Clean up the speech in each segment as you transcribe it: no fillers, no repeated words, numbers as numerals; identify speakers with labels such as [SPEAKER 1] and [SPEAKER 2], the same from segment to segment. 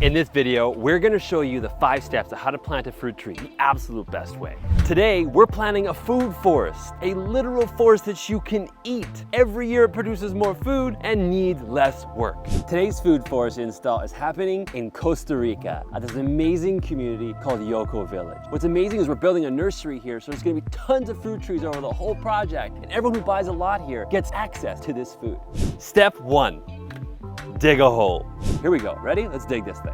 [SPEAKER 1] In this video, we're gonna show you the 5 steps of how to plant a fruit tree the absolute best way. Today, we're planting a food forest, a literal forest that you can eat. Every year it produces more food and needs less work. Today's food forest install is happening in Costa Rica at this amazing community called Yoko Village. What's amazing is we're building a nursery here, so there's gonna be tons of fruit trees over the whole project, and everyone who buys a lot here gets access to this food. Step 1. Dig a hole. Here we go. Ready? Let's dig this thing.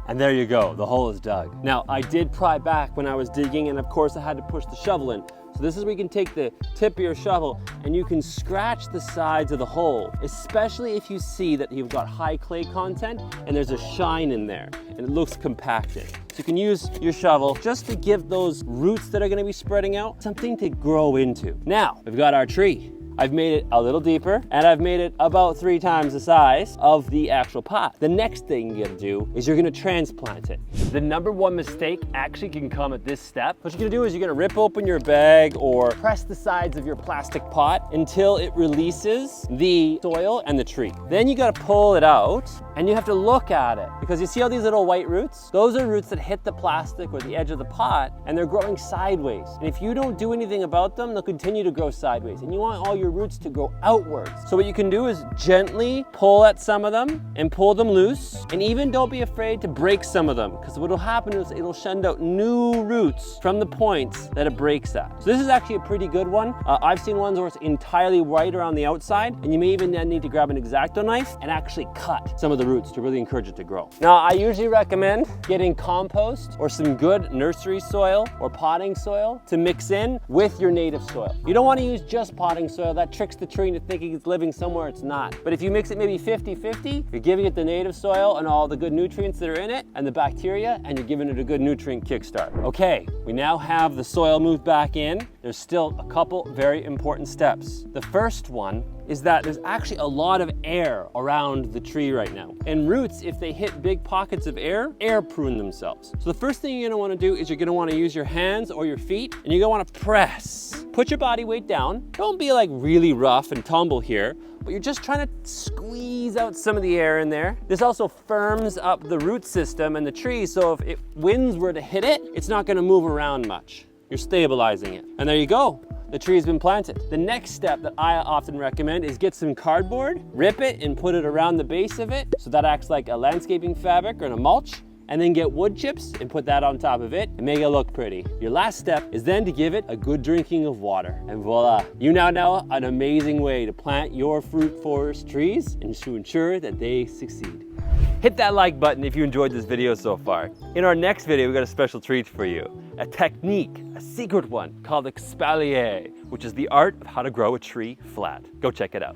[SPEAKER 1] And there you go. The hole is dug. Now, I did pry back when I was digging, and of course I had to push the shovel in. So this is where you can take the tip of your shovel and you can scratch the sides of the hole, especially if you see that you've got high clay content and there's a shine in there and it looks compacted. So you can use your shovel just to give those roots that are going to be spreading out something to grow into. Now, we've got our tree. I've made it a little deeper and I've made it about 3 times the size of the actual pot. The next thing you're gonna do is you're gonna transplant it. The #1 mistake actually can come at this step. What you're gonna do is you're gonna rip open your bag or press the sides of your plastic pot until it releases the soil and the tree. Then you gotta pull it out and you have to look at it because you see all these little white roots? Those are roots that hit the plastic or the edge of the pot and they're growing sideways. And if you don't do anything about them, they'll continue to grow sideways. And you want all your roots to grow outwards. So what you can do is gently pull at some of them and pull them loose. And even don't be afraid to break some of them because what will happen is it'll send out new roots from the points that it breaks at. So this is actually a pretty good one. I've seen ones where it's entirely white around the outside and you may even then need to grab an X-Acto knife and actually cut some of the roots to really encourage it to grow. Now I usually recommend getting compost or some good nursery soil or potting soil to mix in with your native soil. You don't want to use just potting soil. That tricks the tree into thinking it's living somewhere it's not. But if you mix it maybe 50-50, you're giving it the native soil and all the good nutrients that are in it and the bacteria, and you're giving it a good nutrient kickstart. Okay, we now have the soil moved back in. There's still a couple very important steps. The first one is that there's actually a lot of air around the tree right now. And roots, if they hit big pockets of air prune themselves. So the first thing you're gonna wanna do is you're gonna wanna use your hands or your feet and you're gonna wanna press. Put your body weight down. Don't be like really rough and tumble here, but you're just trying to squeeze out some of the air in there. This also firms up the root system and the tree, so if winds were to hit it, it's not gonna move around much. You're stabilizing it. And there you go. The tree has been planted. The next step that I often recommend is get some cardboard, rip it and put it around the base of it so that acts like a landscaping fabric or a mulch, and then get wood chips and put that on top of it and make it look pretty. Your last step is then to give it a good drinking of water. And voila, you now know an amazing way to plant your fruit forest trees and to ensure that they succeed. Hit that like button if you enjoyed this video so far. In our next video, we got a special treat for you. A technique, a secret one called espalier, which is the art of how to grow a tree flat. Go check it out.